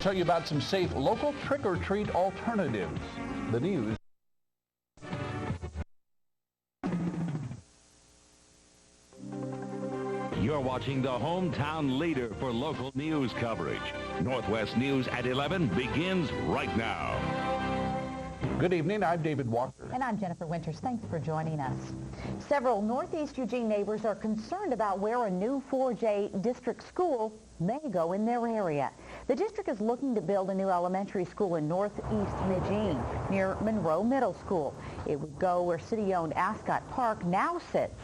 Tell you about some safe local trick-or-treat alternatives. The news. You're watching the hometown leader for local news coverage. Northwest News at 11 begins right now. Good evening, I'm David Walker. And I'm Jennifer Winters. Thanks for joining us. Several Northeast Eugene neighbors are concerned about where a new 4J district school may go in their area. The district is looking to build a new elementary school in Northeast Eugene near Monroe Middle School. It would go where city-owned Ascot Park now sits.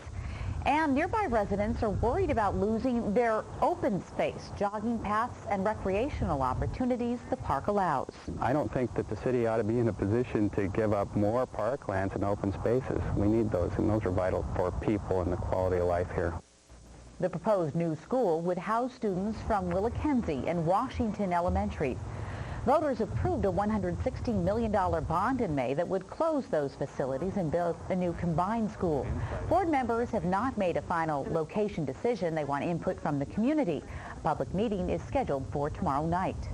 And nearby residents are worried about losing their open space, jogging paths, and recreational opportunities the park allows. I don't think that the city ought to be in a position to give up more parklands and open spaces. We need those, and those are vital for people and the quality of life here. The proposed new school would house students from Willackenzie and Washington Elementaries. Voters approved a $116 million bond in May that would close those facilities and build a new combined school. Board members have not made a final location decision. They want input from the community. A public meeting is scheduled for tomorrow night.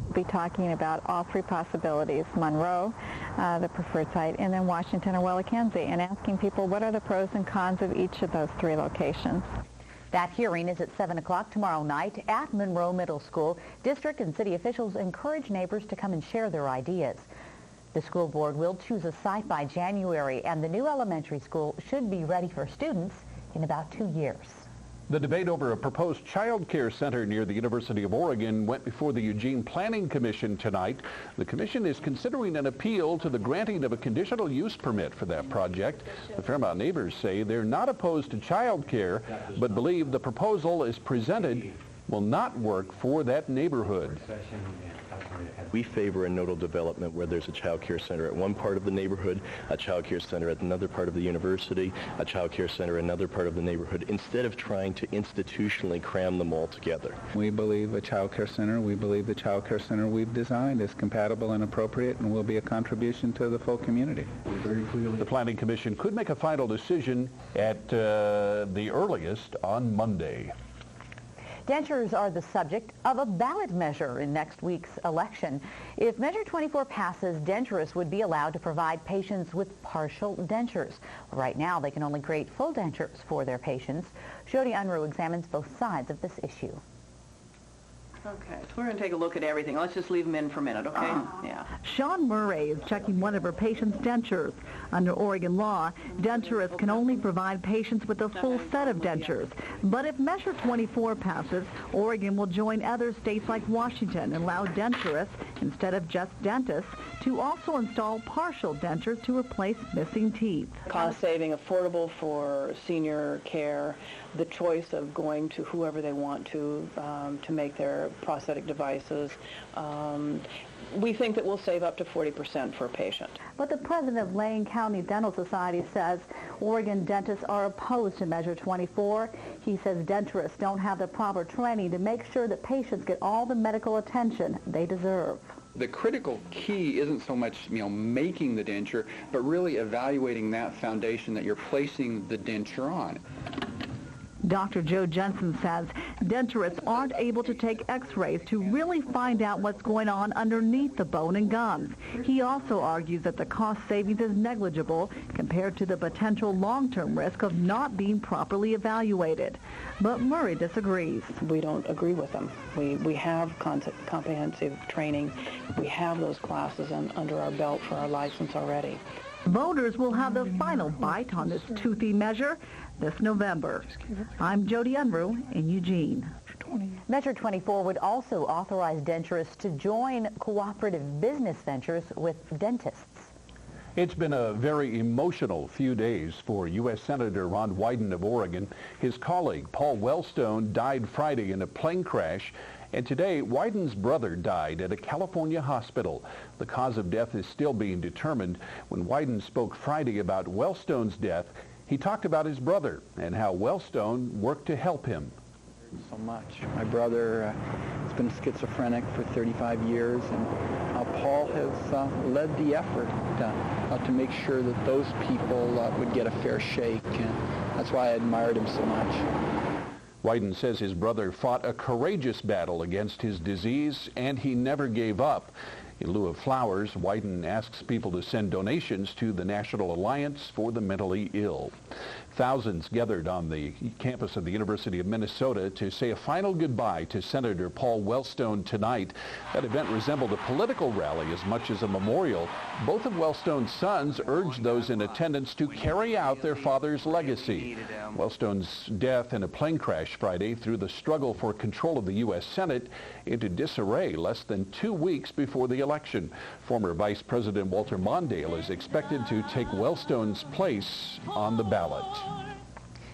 We'll be talking about all three possibilities, Monroe, the preferred site, and then Washington or Willackenzie, and asking people what are the pros and cons of each of those three locations. That hearing is at 7 o'clock tomorrow night at Monroe Middle School. District and city officials encourage neighbors to come and share their ideas. The school board will choose a site by January, and the new elementary school should be ready for students in about 2 years. The debate over a proposed child care center near the University of Oregon went before the Eugene Planning Commission tonight. The commission is considering an appeal to the granting of a conditional use permit for that project. The Fairmount neighbors say they're not opposed to child care, but believe the proposal as presented will not work for that neighborhood. We favor a nodal development where there's a child care center at one part of the neighborhood, a child care center at another part of the university, a child care center in another part of the neighborhood, instead of trying to institutionally cram them all together. We believe a child care center, we believe the child care center we've designed is compatible and appropriate and will be a contribution to the full community. The Planning Commission could make a final decision at the earliest on Monday. Dentures are the subject of a ballot measure in next week's election. If Measure 24 passes, denturists would be allowed to provide patients with partial dentures. Right now, they can only create full dentures for their patients. Jody Unruh examines both sides of this issue. Okay, so we're going to take a look at everything. Let's just leave them in for a minute, okay? Yeah. Sean Murray is checking one of her patient's dentures. Under Oregon law, denturists can only provide patients with a full set of dentures. But if Measure 24 passes, Oregon will join other states like Washington and allow denturists, instead of just dentists, to also install partial dentures to replace missing teeth. Cost saving, affordable for senior care, the choice of going to whoever they want to make their prosthetic devices. We think that we'll save up to 40% for a patient. But the president of Lane County Dental Society says Oregon dentists are opposed to Measure 24. He says denturists don't have the proper training to make sure that patients get all the medical attention they deserve. The critical key isn't so much, making the denture, but really evaluating that foundation that you're placing the denture on. Dr. Joe Jensen says denturists aren't able to take x-rays to really find out what's going on underneath the bone and gums. He also argues that the cost savings is negligible compared to the potential long-term risk of not being properly evaluated. But Murray disagrees. We don't agree with them. We have comprehensive training. We have those classes under our belt for our license already. Voters will have the final bite on this toothy measure this November. I'm Jody Unruh in Eugene. Measure 24 would also authorize denturists to join cooperative business ventures with dentists. It's been a very emotional few days for U.S. Senator Ron Wyden of Oregon. His colleague, Paul Wellstone, died Friday in a plane crash. And today, Wyden's brother died at a California hospital. The cause of death is still being determined. When Wyden spoke Friday about Wellstone's death, he talked about his brother and how Wellstone worked to help him. So much. My brother has been schizophrenic for 35 years, and how Paul has led the effort to make sure that those people would get a fair shake. And that's why I admired him so much. Wyden says his brother fought a courageous battle against his disease, and he never gave up. In lieu of flowers, Wyden asks people to send donations to the National Alliance for the Mentally Ill. Thousands gathered on the campus of the University of Minnesota to say a final goodbye to Senator Paul Wellstone tonight. That event resembled a political rally as much as a memorial. Both of Wellstone's sons urged those in attendance to carry out their father's legacy. Wellstone's death in a plane crash Friday threw the struggle for control of the U.S. Senate into disarray less than 2 weeks before the election. Former Vice President Walter Mondale is expected to take Wellstone's place on the ballot.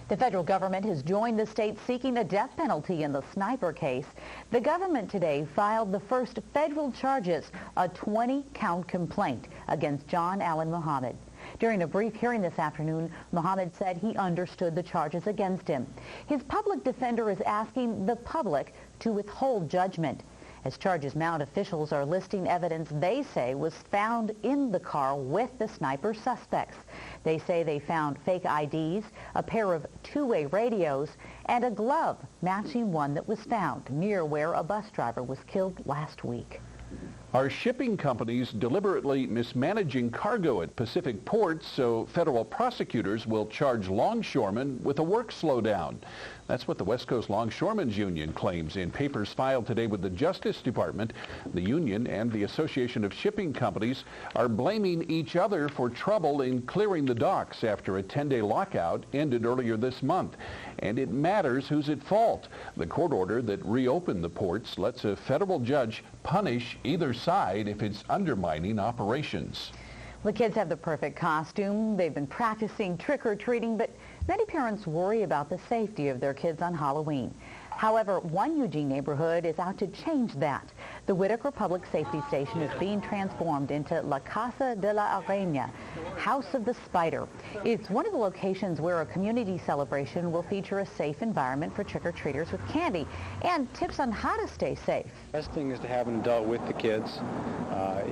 The federal government has joined the states seeking the death penalty in the sniper case. The government today filed the first federal charges, a 20-count complaint against John Allen Muhammad. During a brief hearing this afternoon, Muhammad said he understood the charges against him. His public defender is asking the public to withhold judgment. As charges mount, officials are listing evidence they say was found in the car with the sniper suspects. They say they found fake IDs, a pair of two-way radios, and a glove matching one that was found near where a bus driver was killed last week. Are shipping companies deliberately mismanaging cargo at Pacific ports so federal prosecutors will charge longshoremen with a work slowdown? That's what the West Coast Longshoremen's Union claims in papers filed today with the Justice Department. The union and the Association of Shipping Companies are blaming each other for trouble in clearing the docks after a 10-day lockout ended earlier this month. And it matters who's at fault. The court order that reopened the ports lets a federal judge punish either side if it's undermining operations. The kids have the perfect costume. They've been practicing trick-or-treating, but many parents worry about the safety of their kids on Halloween. However, one Eugene neighborhood is out to change that. The Whitaker Public Safety Station is being transformed into La Casa de la Araña, House of the Spider. It's one of the locations where a community celebration will feature a safe environment for trick-or-treaters with candy and tips on how to stay safe. The best thing is to have an adult with the kids.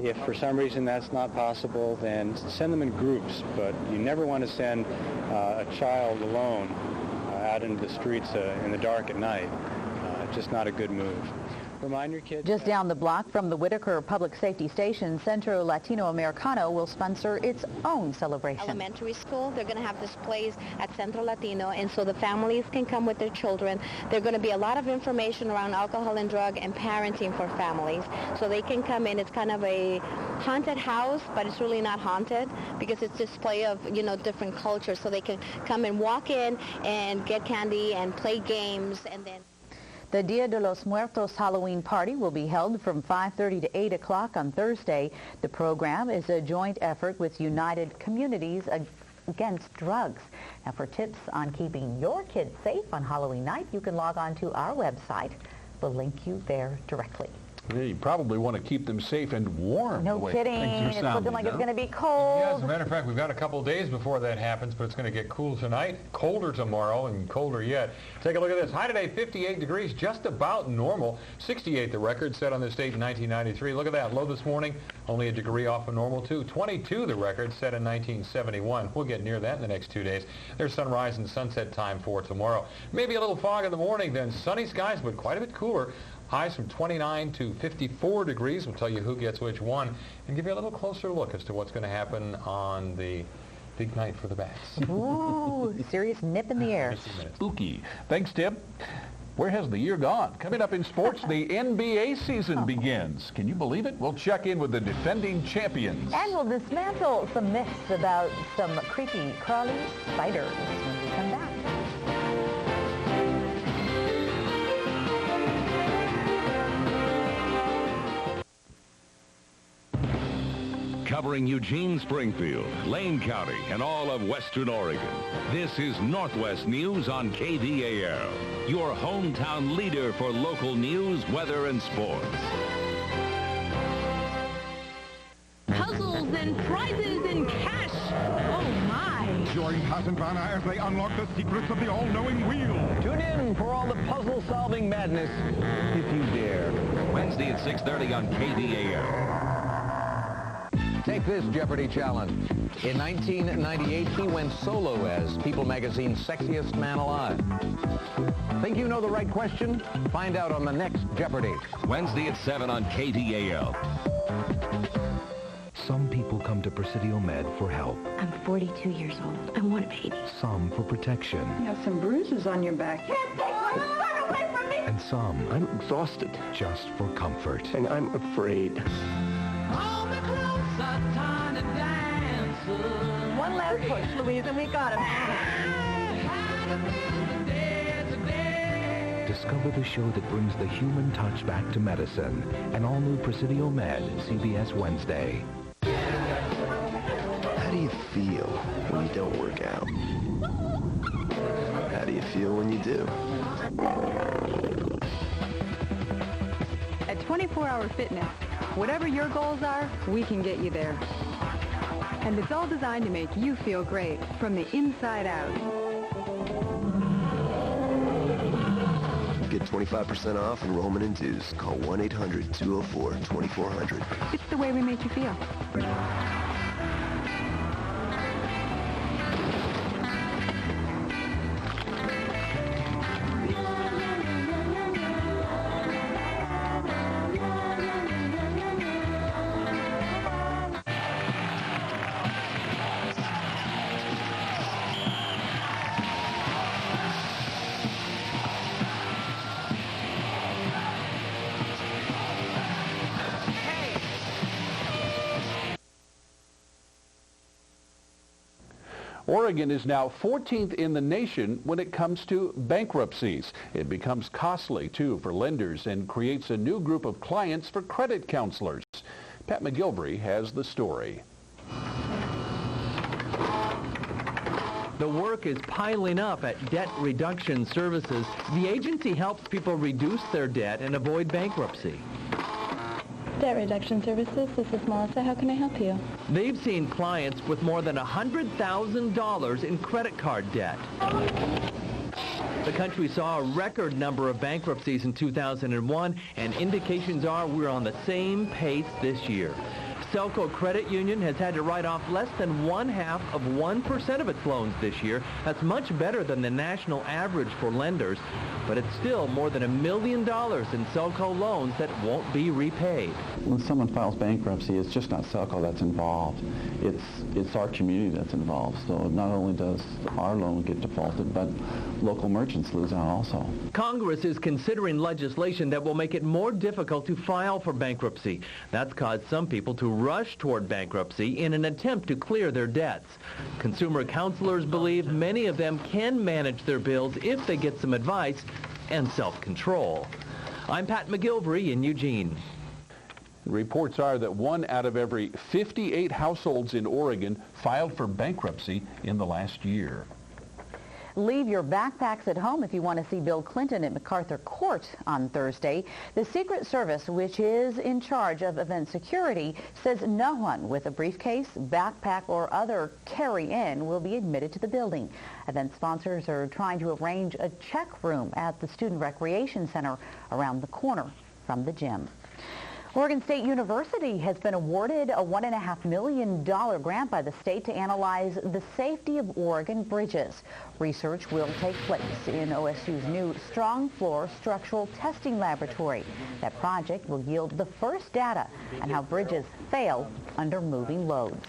If for some reason that's not possible, then send them in groups, but you never want to send a child alone out into the streets in the dark at night. Just not a good move. Remind your kids. Just down the block from the Whitaker Public Safety Station, Centro Latino Americano will sponsor its own celebration. Elementary school, they're going to have displays at Centro Latino, and so the families can come with their children. There's going to be a lot of information around alcohol and drug and parenting for families, so they can come in. It's kind of a haunted house, but it's really not haunted because it's display of, different cultures, so they can come and walk in and get candy and play games, and then the Dia de los Muertos Halloween party will be held from 5:30 to 8 o'clock on Thursday. The program is a joint effort with United Communities Against Drugs. Now, for tips on keeping your kids safe on Halloween night, you can log on to our website. We'll link you there directly. Yeah, you probably want to keep them safe and warm. No kidding. It's looking like it's going to be cold. Yeah, as a matter of fact, we've got a couple of days before that happens, but it's going to get cool tonight, colder tomorrow, and colder yet. Take a look at this. High today, 58 degrees, just about normal. 68 the record set on this date in 1993. Look at that. Low this morning, only a degree off of normal, too. 22 the record set in 1971. We'll get near that in the next 2 days. There's sunrise and sunset time for tomorrow. Maybe a little fog in the morning, then sunny skies, but quite a bit cooler. Highs from 29 to 54 degrees. We'll tell you who gets which one and give you a little closer look as to what's going to happen on the big night for the bats. Ooh, serious nip in the air. Spooky. Thanks, Tim. Where has the year gone? Coming up in sports, the NBA season begins. Can you believe it? We'll check in with the defending champions. And we'll dismantle some myths about some creepy, crawly spiders when we come back. Covering Eugene, Springfield, Lane County, and all of Western Oregon. This is Northwest News on KDAL, your hometown leader for local news, weather, and sports. Puzzles and prizes and cash. Oh, my. Join Haas and Vanna as they unlock the secrets of the all-knowing wheel. Tune in for all the puzzle-solving madness, if you dare. Wednesday at 6:30 on KDAL. Take this Jeopardy challenge. In 1998, he went solo as People magazine's sexiest man alive. Think you know the right question? Find out on the next Jeopardy. Wednesday at 7 on KDAL. Some people come to Presidio Med for help. I'm 42 years old. I want a baby. Some for protection. You have some bruises on your back. Can't take my son away from me! And some, I'm exhausted. just for comfort. And I'm afraid. One last push, Louise, and we got him. Discover the show that brings the human touch back to medicine. An all-new Presidio Med, CBS Wednesday. How do you feel when you don't work out? How do you feel when you do? At 24-Hour Fitness, whatever your goals are, we can get you there. And it's all designed to make you feel great from the inside out. Get 25% off enrollment in dues. Call 1-800-204-2400. It's the way we make you feel. Oregon is now 14th in the nation when it comes to bankruptcies. It becomes costly, too, for lenders and creates a new group of clients for credit counselors. Pat McGilvery has the story. The work is piling up at Debt Reduction Services. The agency helps people reduce their debt and avoid bankruptcy. Debt Reduction Services, this is Melissa. How can I help you? They've seen clients with more than $100,000 in credit card debt. The country saw a record number of bankruptcies in 2001, and indications are we're on the same pace this year. Selco Credit Union has had to write off less than 0.5% of its loans this year. That's much better than the national average for lenders, but it's still more than $1 million in Selco loans that won't be repaid. When someone files bankruptcy, it's just not Selco that's involved. It's our community that's involved. So not only does our loan get defaulted, but local merchants lose out also. Congress is considering legislation that will make it more difficult to file for bankruptcy. That's caused some people to rush toward bankruptcy in an attempt to clear their debts. Consumer counselors believe many of them can manage their bills if they get some advice and self-control. I'm Pat McGilvery in Eugene. Reports are that 1 out of every 58 households in Oregon filed for bankruptcy in the last year. Leave your backpacks at home if you want to see Bill Clinton at MacArthur Court on Thursday. The Secret Service, which is in charge of event security, says no one with a briefcase, backpack, or other carry-in will be admitted to the building. Event sponsors are trying to arrange a check room at the Student Recreation Center around the corner from the gym. Oregon State University has been awarded a $1.5 million grant by the state to analyze the safety of Oregon bridges. Research will take place in OSU's new Strong Floor Structural Testing Laboratory. That project will yield the first data on how bridges fail under moving loads.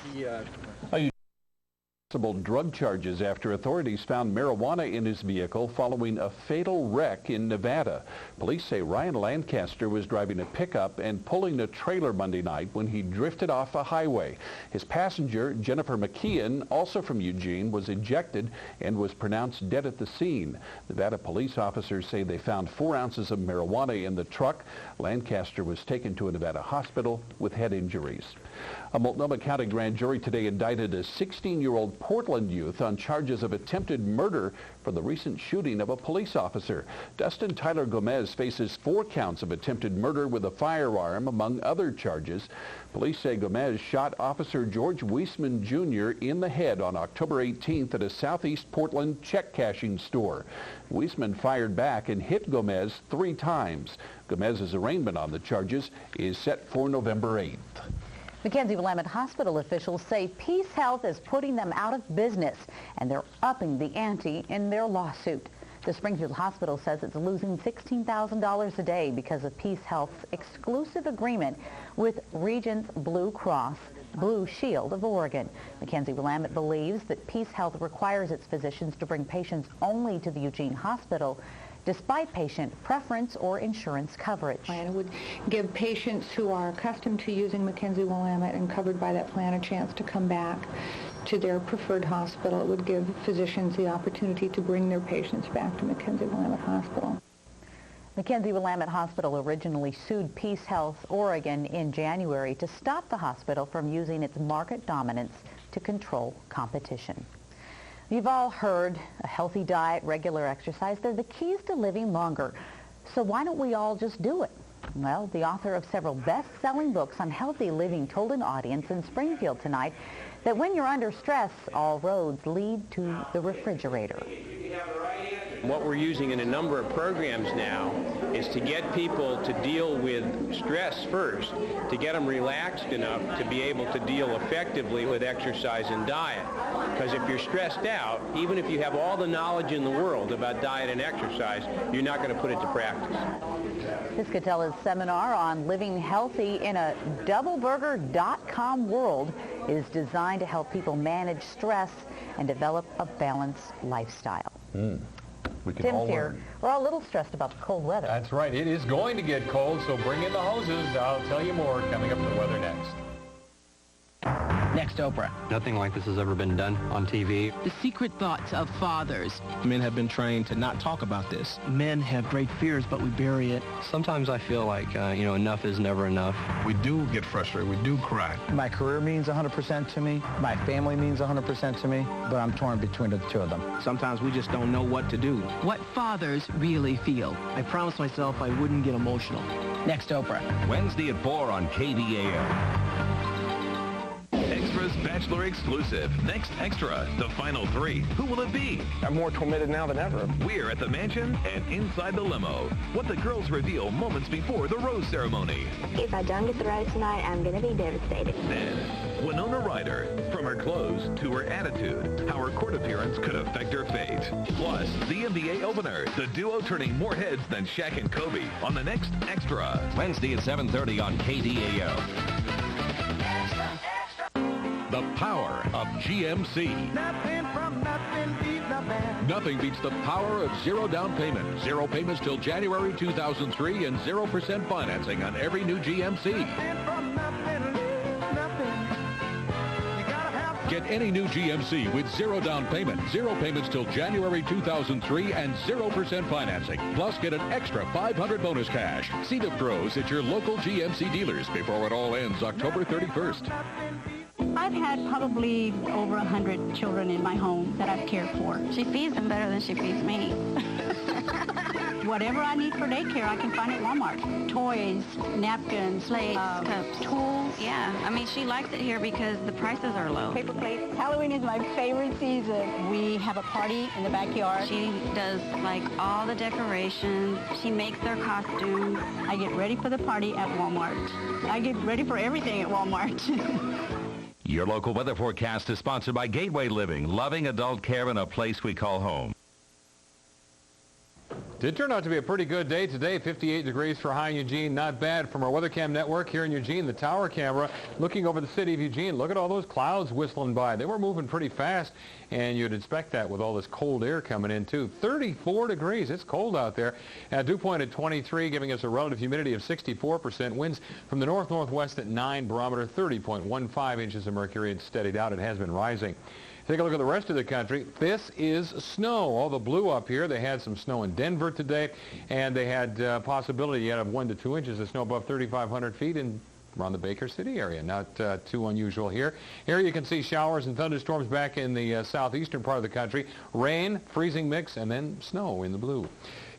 Possible drug charges after authorities found marijuana in his vehicle following a fatal wreck in Nevada. Police say Ryan Lancaster was driving a pickup and pulling a trailer Monday night when he drifted off a highway. His passenger, Jennifer McKeon, also from Eugene, was ejected and was pronounced dead at the scene. Nevada police officers say they found 4 ounces of marijuana in the truck. Lancaster was taken to a Nevada hospital with head injuries. A Multnomah County grand jury today indicted a 16-year-old Portland youth on charges of attempted murder for the recent shooting of a police officer. Dustin Tyler Gomez faces 4 counts of attempted murder with a firearm, among other charges. Police say Gomez shot Officer George Weisman Jr. in the head on October 18th at a southeast Portland check cashing store. Weisman fired back and hit Gomez 3 times. Gomez's arraignment on the charges is set for November 8th. Mackenzie Willamette Hospital officials say Peace Health is putting them out of business, and they're upping the ante in their lawsuit. The Springfield Hospital says it's losing $16,000 a day because of Peace Health's exclusive agreement with Regence Blue Cross Blue Shield of Oregon. Mackenzie Willamette believes that Peace Health requires its physicians to bring patients only to the Eugene Hospital, despite patient preference or insurance coverage. It would give patients who are accustomed to using Mackenzie Willamette and covered by that plan a chance to come back to their preferred hospital. It would give physicians the opportunity to bring their patients back to Mackenzie Willamette Hospital. Mackenzie Willamette Hospital originally sued Peace Health Oregon in January to stop the hospital from using its market dominance to control competition. You've all heard a healthy diet, regular exercise, they're the keys to living longer. So why don't we all just do it? Well, the author of several best-selling books on healthy living told an audience in Springfield tonight that when you're under stress, all roads lead to the refrigerator. What we're using in a number of programs now is to get people to deal with stress first, to get them relaxed enough to be able to deal effectively with exercise and diet. Because if you're stressed out, even if you have all the knowledge in the world about diet and exercise, you're not going to put it to practice. Piscatella's seminar on living healthy in a doubleburger.com world is designed to help people manage stress and develop a balanced lifestyle. We can Tim's all here. learn. We're all a little stressed about the cold weather. That's right. It is going to get cold, so bring in the hoses. I'll tell you more coming up in the weather next. Next, Oprah. Nothing like this has ever been done on TV. The secret thoughts of fathers. Men have been trained to not talk about this. Men have great fears, but we bury it. Sometimes I feel like, enough is never enough. We do get frustrated. We do cry. My career means 100% to me. My family means 100% to me, but I'm torn between the two of them. Sometimes we just don't know what to do. What fathers really feel. I promised myself I wouldn't get emotional. Next, Oprah. Wednesday at 4 on KDAL. Extra's Bachelor exclusive. Next Extra, the final 3. Who will it be? I'm more tormented now than ever. We're at the mansion and inside the limo. What the girls reveal moments before the rose ceremony. If I don't get the rose tonight, I'm going to be devastated. Then, Winona Ryder. From her clothes to her attitude, how her court appearance could affect her fate. Plus, the NBA opener. The duo turning more heads than Shaq and Kobe on the next Extra. Wednesday at 7:30 on KDAL. The power of GMC. Nothing beats the power of zero down payment. Zero payments till January 2003 and 0% financing on every new GMC. Get any new GMC with zero down payment, zero payments till January 2003 and 0% financing. Plus, get an extra $500 bonus cash. See the pros at your local GMC dealers before it all ends October 31st. I've had probably over 100 children in my home that I've cared for. She feeds them better than she feeds me. Whatever I need for daycare, I can find at Walmart. Toys, napkins, plates, cups, tools. Yeah, I mean, she likes it here because the prices are low. Paper plates. Halloween is my favorite season. We have a party in the backyard. She does, like, all the decorations. She makes their costumes. I get ready for the party at Walmart. I get ready for everything at Walmart. Your local weather forecast is sponsored by Gateway Living, loving adult care in a place we call home. Did turn out to be a pretty good day today. 58 degrees for high in Eugene. Not bad. From our WeatherCam network here in Eugene, the tower camera looking over the city of Eugene. Look at all those clouds whistling by. They were moving pretty fast, and you'd expect that with all this cold air coming in, too. 34 degrees. It's cold out there. Dew point at 23, giving us a relative humidity of 64%. Winds from the north-northwest at 9, barometer 30.15 inches of mercury. It's steadied out. It has been rising. Take a look at the rest of the country. This is snow. All the blue up here. They had some snow in Denver today, and they had possibility yet of 1 to 2 inches of snow above 3,500 feet in around the Baker City area. Not too unusual here. Here you can see showers and thunderstorms back in the southeastern part of the country. Rain, freezing mix, and then snow in the blue.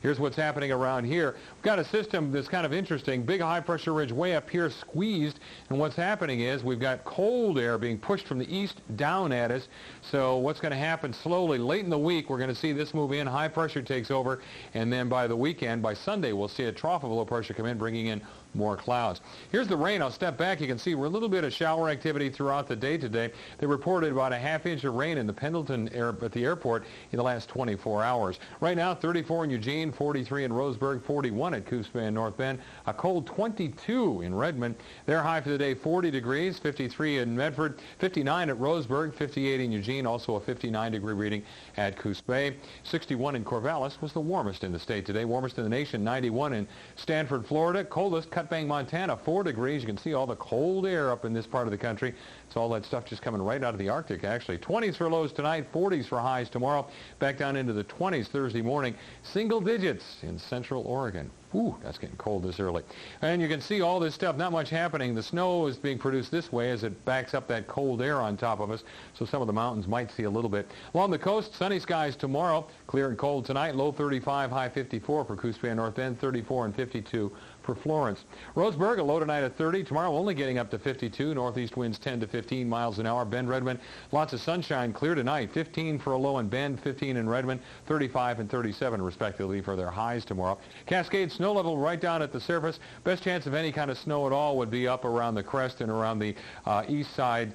Here's what's happening around here. We've got a system that's kind of interesting. Big high-pressure ridge way up here squeezed, and what's happening is we've got cold air being pushed from the east down at us. So what's going to happen slowly, late in the week, we're going to see this move in. High pressure takes over, and then by the weekend, by Sunday, we'll see a trough of low pressure come in, bringing in more clouds. Here's the rain. I'll step back. You can see we're a little bit of shower activity throughout the day today. They reported about a half-inch of rain in the Pendleton at the airport in the last 24 hours. Right now, 34 in Eugene, 43 in Roseburg, 41 at Coos Bay and North Bend, a cold 22 in Redmond. Their high for the day, 40 degrees, 53 in Medford, 59 at Roseburg, 58 in Eugene, also a 59-degree reading at Coos Bay. 61 in Corvallis was the warmest in the state today, warmest in the nation, 91 in Stanford, Florida. Coldest, Cutbank, Montana, 4 degrees. You can see all the cold air up in this part of the country. It's all that stuff just coming right out of the Arctic, actually. 20s for lows tonight, 40s for highs tomorrow. Back down into the 20s Thursday morning. Single digits in central Oregon. Ooh, that's getting cold this early. And you can see all this stuff, not much happening. The snow is being produced this way as it backs up that cold air on top of us, so some of the mountains might see a little bit. Along the coast, sunny skies tomorrow. Clear and cold tonight, low 35, high 54 for Coos Bay and North Bend, 34 and 52 for Florence. Roseburg, a low tonight at 30. Tomorrow only getting up to 52. Northeast winds 10 to 15 miles an hour. Bend, Redmond, lots of sunshine. Clear tonight. 15 for a low in Bend, 15 in Redmond, 35 and 37 respectively for their highs tomorrow. Cascade snow level right down at the surface. Best chance of any kind of snow at all would be up around the crest and around the east side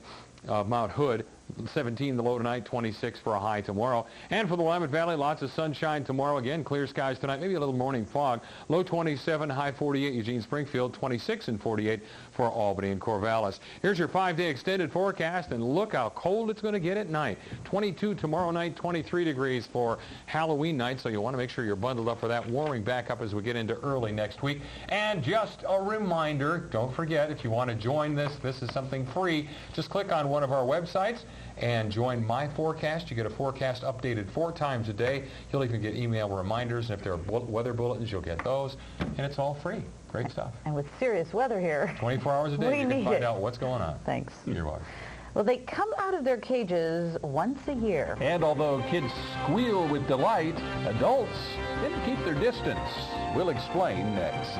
of Mount Hood. 17 the low tonight, 26 for a high tomorrow. And for the Willamette Valley, lots of sunshine tomorrow. Again, clear skies tonight, maybe a little morning fog. Low 27, high 48, Eugene, Springfield, 26 and 48 for Albany and Corvallis. Here's your 5-day extended forecast, and look how cold it's going to get at night. 22 tomorrow night, 23 degrees for Halloween night, so you'll want to make sure you're bundled up for that, warming back up as we get into early next week. And just a reminder, don't forget, if you want to join this is something free. Just click on one of our websites and join My Forecast. You get a forecast updated 4 times a day. You'll even get email reminders, and if there are weather bulletins, you'll get those, and it's all free. Great stuff. And with serious weather here, 24 hours a day, you can find out what's going on. Thanks. You're welcome. Well, they come out of their cages once a year. And although kids squeal with delight, adults tend to keep their distance. We'll explain next.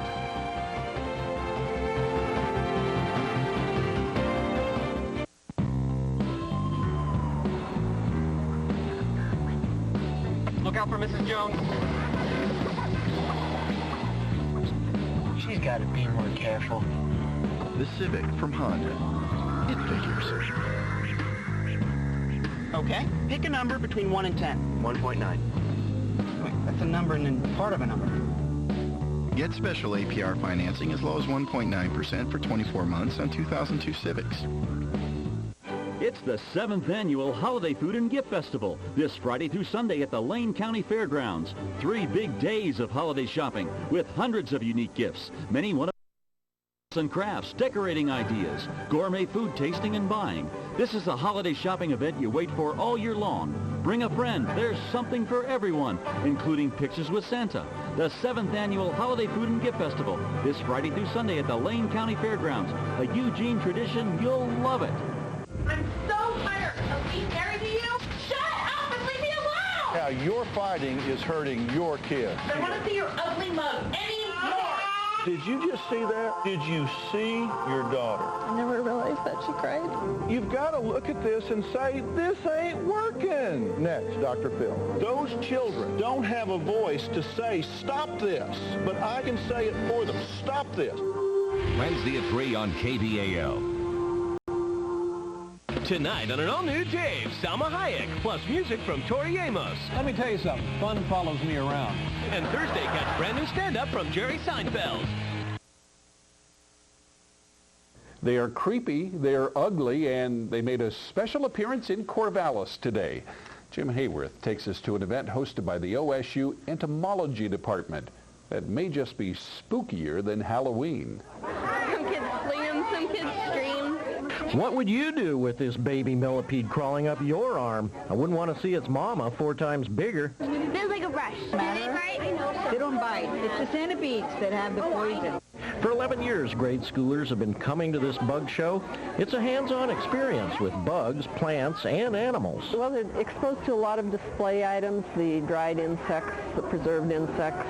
Look out for Mrs. Jones. She's got to be more careful. The Civic from Honda. It figures. Okay, pick a number between 1 and 10. 1.9. Wait, that's a number and then part of a number. Get special APR financing as low as 1.9% for 24 months on 2002 Civics. It's the 7th annual Holiday Food and Gift Festival, this Friday through Sunday at the Lane County Fairgrounds. 3 big days of holiday shopping with hundreds of unique gifts, many one of and crafts, decorating ideas, gourmet food tasting and buying. This is a holiday shopping event you wait for all year long. Bring a friend. There's something for everyone, including pictures with Santa. The 7th annual Holiday Food and Gift Festival, this Friday through Sunday at the Lane County Fairgrounds. A Eugene tradition. You'll love it. I'm so tired of being married to you. Shut up and leave me alone! Now, your fighting is hurting your kids. I want to see your ugly mug anymore. Did you just see that? Did you see your daughter? I never realized that she cried. You've got to look at this and say, this ain't working. Next, Dr. Phil. Those children don't have a voice to say, stop this. But I can say it for them. Stop this. Wednesday at 3 on KVAL. Tonight on an all-new Dave, Salma Hayek, plus music from Tori Amos. Let me tell you something. Fun follows me around. And Thursday, catch brand new stand-up from Jerry Seinfeld. They are creepy, they are ugly, and they made a special appearance in Corvallis today. Jim Hayworth takes us to an event hosted by the OSU Entomology Department that may just be spookier than Halloween. Some kids fleeing, some kids scream. What would you do with this baby millipede crawling up your arm? I wouldn't want to see its mama 4 times bigger. Feels like a brush. Do they bite? They don't bite. It's the centipedes that have the poison. For 11 years, grade schoolers have been coming to this bug show. It's a hands-on experience with bugs, plants, and animals. Well, they're exposed to a lot of display items, the dried insects, the preserved insects,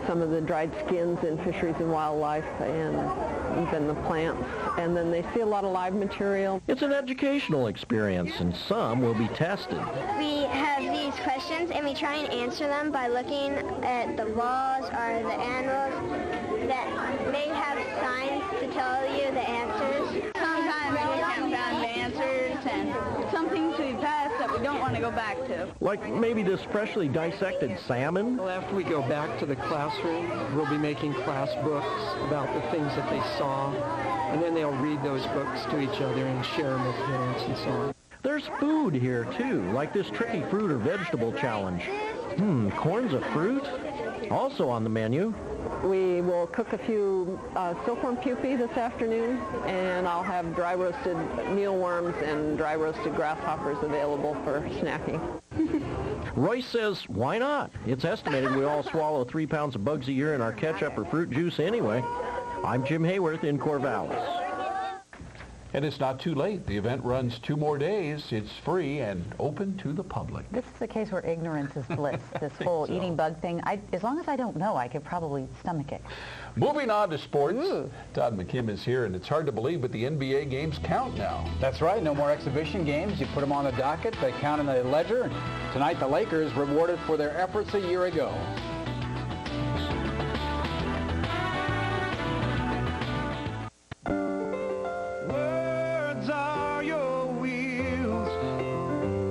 some of the dried skins in fisheries and wildlife, and even the plants. And then they see a lot of live material. It's an educational experience, and some will be tested. We have these questions, and we try and answer them by looking at the walls or the animals that they have signs to tell you the answers? Sometimes we can find the answers and some things we passed that we don't want to go back to. Like maybe this freshly dissected salmon? Well, after we go back to the classroom, we'll be making class books about the things that they saw, and then they'll read those books to each other and share them with parents and so on. There's food here, too, like this tricky fruit or vegetable challenge. Corn's a fruit? Also on the menu. We will cook a few silkworm pupae this afternoon, and I'll have dry roasted mealworms and dry roasted grasshoppers available for snacking. Royce says, why not? It's estimated we all swallow 3 pounds of bugs a year in our ketchup or fruit juice anyway. I'm Jim Hayworth in Corvallis. And it's not too late. The event runs 2 more days. It's free and open to the public. This is a case where ignorance is bliss. This whole eating bug thing, as long as I don't know, I could probably stomach it. Moving on to sports. Todd McKim is here, and it's hard to believe, but the NBA games count now. That's right. No more exhibition games. You put them on the docket. They count in the ledger. Tonight, the Lakers rewarded for their efforts a year ago. Words are your wheels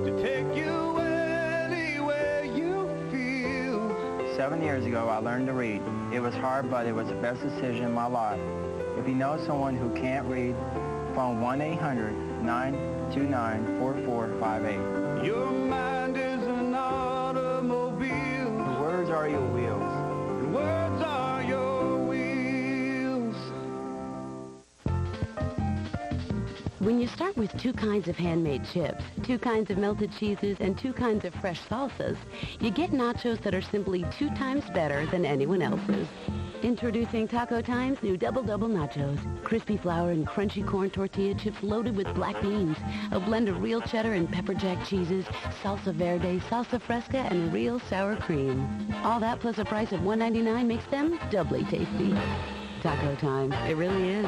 to take you anywhere you feel. 7 years ago, I learned to read. It was hard, but it was the best decision in my life. If you know someone who can't read, phone 1-800-929-4458. Your mind is an automobile. The words are your wheels. The words are your wheels. When you start with 2 kinds of handmade chips, 2 kinds of melted cheeses, and 2 kinds of fresh salsas, you get nachos that are simply 2 times better than anyone else's. Introducing Taco Time's new Double Double Nachos. Crispy flour and crunchy corn tortilla chips loaded with black beans, a blend of real cheddar and pepper jack cheeses, salsa verde, salsa fresca, and real sour cream. All that plus a price of $1.99 makes them doubly tasty. Taco Time. It really is.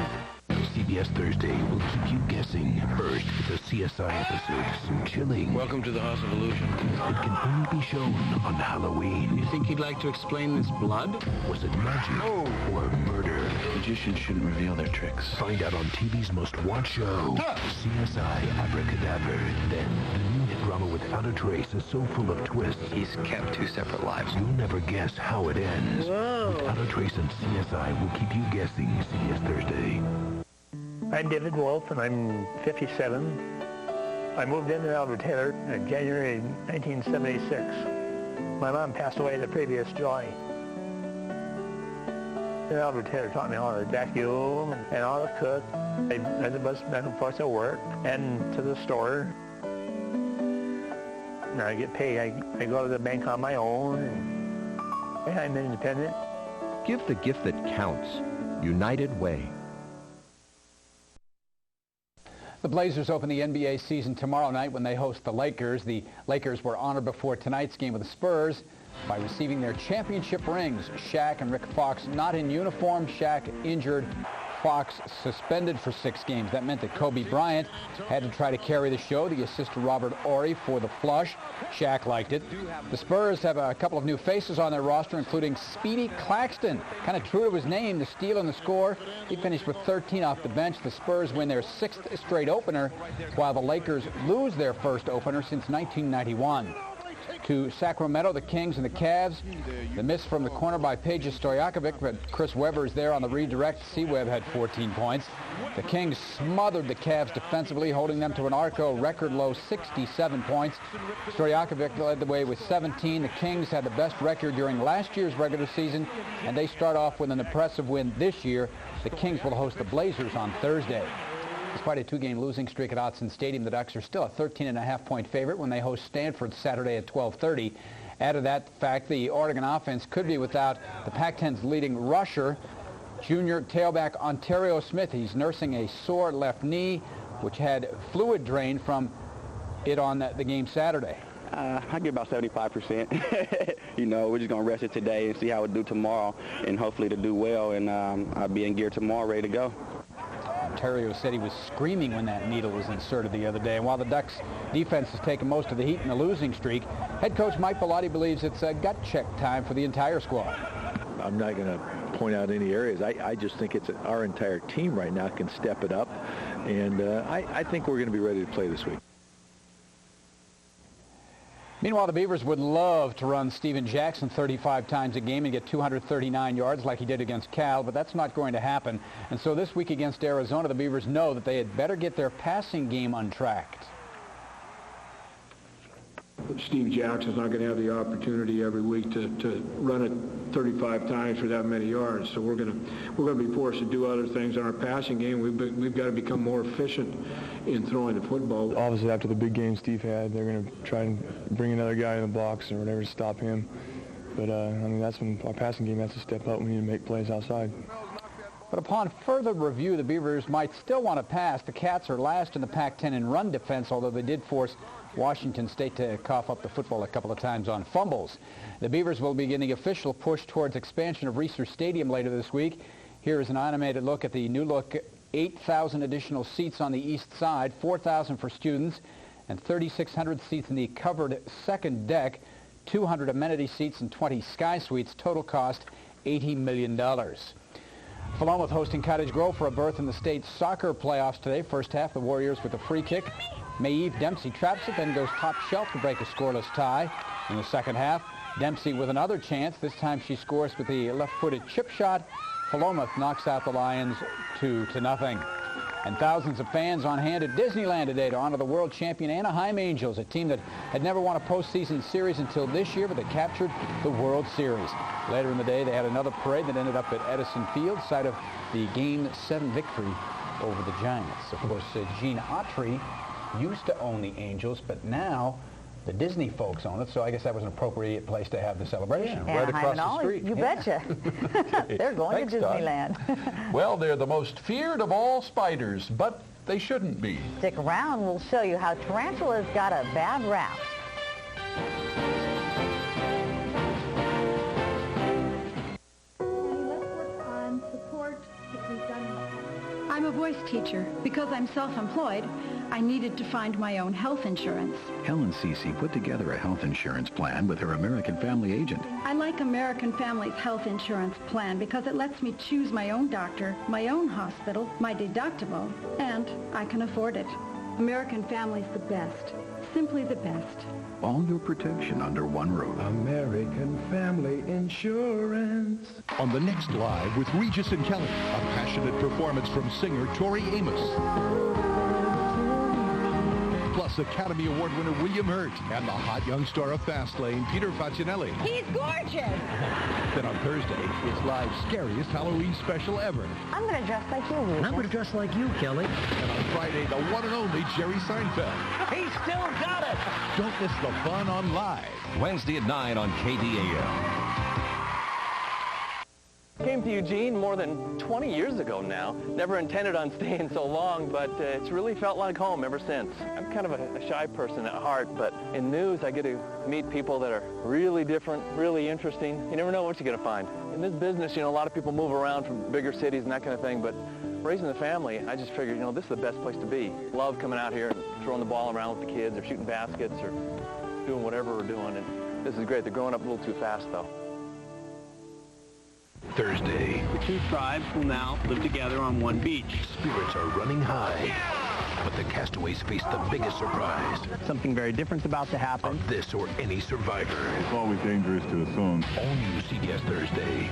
CBS Thursday will keep you guessing. First, it's a CSI episode, so chilling. Welcome to the House of Illusion. It can only be shown on Halloween. You think you'd like to explain this blood? Was it magic or murder? Magicians shouldn't reveal their tricks. Find out on TV's most watched show, CSI Abracadabra. Then, the new hit drama Without a Trace is so full of twists. He's kept 2 separate lives. You'll never guess how it ends. Whoa. Without a Trace and CSI will keep you guessing. CBS Thursday. I'm David Wolf, and I'm 57. I moved into Elder Taylor in January 1976. My mom passed away the previous July. Elder Taylor taught me how to vacuum and how to cook. I ride the bus back and forth to work and to the store. Now I get paid. I go to the bank on my own, and I'm independent. Give the gift that counts. United Way. The Blazers open the NBA season tomorrow night when they host the Lakers. The Lakers were honored before tonight's game with the Spurs by receiving their championship rings. Shaq and Rick Fox not in uniform. Shaq injured. Fox suspended for 6 games. That meant that Kobe Bryant had to try to carry the show. The assist to Robert Horry for the flush. Shaq liked it. The Spurs have a couple of new faces on their roster, including Speedy Claxton. Kind of true to his name, the steal and the score. He finished with 13 off the bench. The Spurs win their 6th straight opener, while the Lakers lose their first opener since 1991. To Sacramento, the Kings and the Cavs. The miss from the corner by Peja Stojakovic, but Chris Webber is there on the redirect. C-Web had 14 points. The Kings smothered the Cavs defensively, holding them to an Arco record-low 67 points. Stojakovic led the way with 17. The Kings had the best record during last year's regular season, and they start off with an impressive win this year. The Kings will host the Blazers on Thursday. Despite a 2-game losing streak at Autzen Stadium, the Ducks are still a 13.5-point favorite when they host Stanford Saturday at 12:30. Add to that fact, the Oregon offense could be without the Pac-10's leading rusher, junior tailback Ontario Smith. He's nursing a sore left knee, which had fluid drain from it on the game Saturday. I give about 75%. You know, we're just going to rest it today and see how it do tomorrow, and hopefully to do well, and I'll be in gear tomorrow ready to go. Ontario said he was screaming when that needle was inserted the other day. And while the Ducks defense has taken most of the heat in the losing streak, head coach Mike Bellotti believes it's a gut check time for the entire squad. I'm not going to point out any areas. I just think it's our entire team right now can step it up, and I think we're going to be ready to play this week. Meanwhile, the Beavers would love to run Steven Jackson 35 times a game and get 239 yards like he did against Cal, but that's not going to happen. And so this week against Arizona, the Beavers know that they had better get their passing game untracked. Steve Jackson's not going to have the opportunity every week to run it 35 times for that many yards. So we're going to be forced to do other things in our passing game. We've got to become more efficient in throwing the football. Obviously, after the big game Steve had, they're going to try and bring another guy in the box or whatever to stop him. But I mean, that's when our passing game has to step up. We need to make plays outside. But upon further review, the Beavers might still want to pass. The Cats are last in the Pac-10 in run defense, although they did force Washington State to cough up the football a couple of times on fumbles. The Beavers will begin the official push towards expansion of Reser Stadium later this week. Here is an animated look at the new look 8,000 additional seats on the east side, 4,000 for students, and 3,600 seats in the covered second deck, 200 amenity seats and 20 sky suites. Total cost $80 million. Philomath hosting Cottage Grove for a berth in the state soccer playoffs today. First half, the Warriors with a free kick. Maeve Dempsey traps it, then goes top shelf to break a scoreless tie. In the second half, Dempsey with another chance. This time she scores with the left-footed chip shot. Philomath knocks out the Lions 2-0. And thousands of fans on hand at Disneyland today to honor the world champion Anaheim Angels, a team that had never won a postseason series until this year, but they captured the World Series. Later in the day, they had another parade that ended up at Edison Field, site of the Game 7 victory over the Giants. Of course, Gene Autry used to own the Angels, but now the Disney folks own it, so I guess that was an appropriate place to have the celebration, right across the street. You betcha. They're going to Disneyland. Well, they're the most feared of all spiders, but they shouldn't be. Stick around. We'll show you how tarantulas got a bad rap. I'm a voice teacher. Because I'm self-employed, I needed to find my own health insurance. Helen Cece put together a health insurance plan with her American Family agent. I like American Family's health insurance plan because it lets me choose my own doctor, my own hospital, my deductible, and I can afford it. American Family's the best. Simply the best. All your protection under one roof. American Family Insurance. On the next Live with Regis and Kelly, a passionate performance from singer Tori Amos. Plus Academy Award winner William Hurt and the hot young star of Fastlane, Peter Facinelli. He's gorgeous. Then on Thursday, it's Live's scariest Halloween special ever. I'm going to dress like you, Regis. And I'm going to dress like you, Kelly. And on Friday, the one and only Jerry Seinfeld. He still got it. Don't miss the fun on Live. Wednesday at 9 on KDAL. Came to Eugene more than 20 years ago now. Never intended on staying so long, but it's really felt like home ever since. I'm kind of a shy person at heart, but in news I get to meet people that are really different, really interesting. You never know what you're going to find. In this business, a lot of people move around from bigger cities and that kind of thing, but raising the family, I just figured, this is the best place to be. Love coming out here and throwing the ball around with the kids or shooting baskets or doing whatever we're doing, and this is great. They're growing up a little too fast, though. Thursday. The two tribes will now live together on one beach. Spirits are running high. Yeah! But the castaways face the biggest surprise. Something very different's about to happen. Of this or any survivor. It's always dangerous to assume. All new CBS Thursday.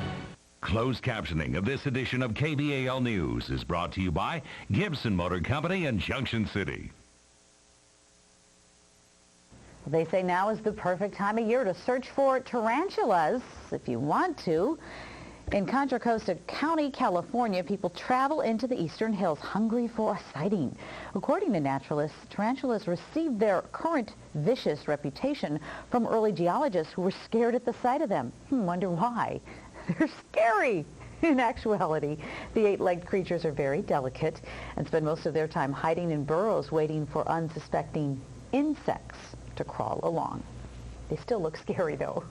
Closed captioning of this edition of KDAL News is brought to you by Gibson Motor Company in Junction City. They say now is the perfect time of year to search for tarantulas, if you want to. In Contra Costa County, California, people travel into the eastern hills hungry for a sighting. According to naturalists, tarantulas received their current vicious reputation from early geologists who were scared at the sight of them. Wonder why? They're scary. In actuality, the eight-legged creatures are very delicate and spend most of their time hiding in burrows waiting for unsuspecting insects to crawl along. They still look scary, though.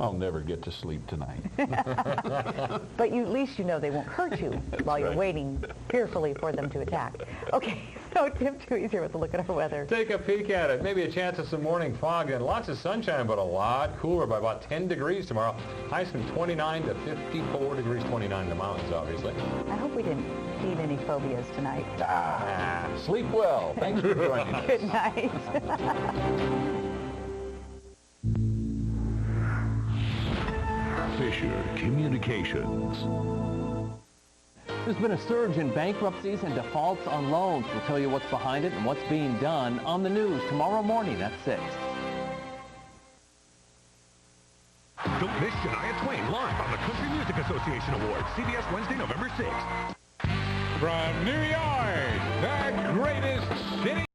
I'll never get to sleep tonight. But at least you know they won't hurt you while you're waiting fearfully for them to attack. Okay, so Tim Toohey's here with a look at our weather. Take a peek at it. Maybe a chance of some morning fog and lots of sunshine, but a lot cooler by about 10 degrees tomorrow. Highs from 29 to 54 degrees, 29 in the mountains, obviously. I hope we didn't feed any phobias tonight. Sleep well. Thanks for joining us. Good night. Fisher Communications. There's been a surge in bankruptcies and defaults on loans. We'll tell you what's behind it and what's being done on the news tomorrow morning at 6. Don't miss Shania Twain live on the Country Music Association Awards, CBS Wednesday, November 6th. From New York, the greatest city.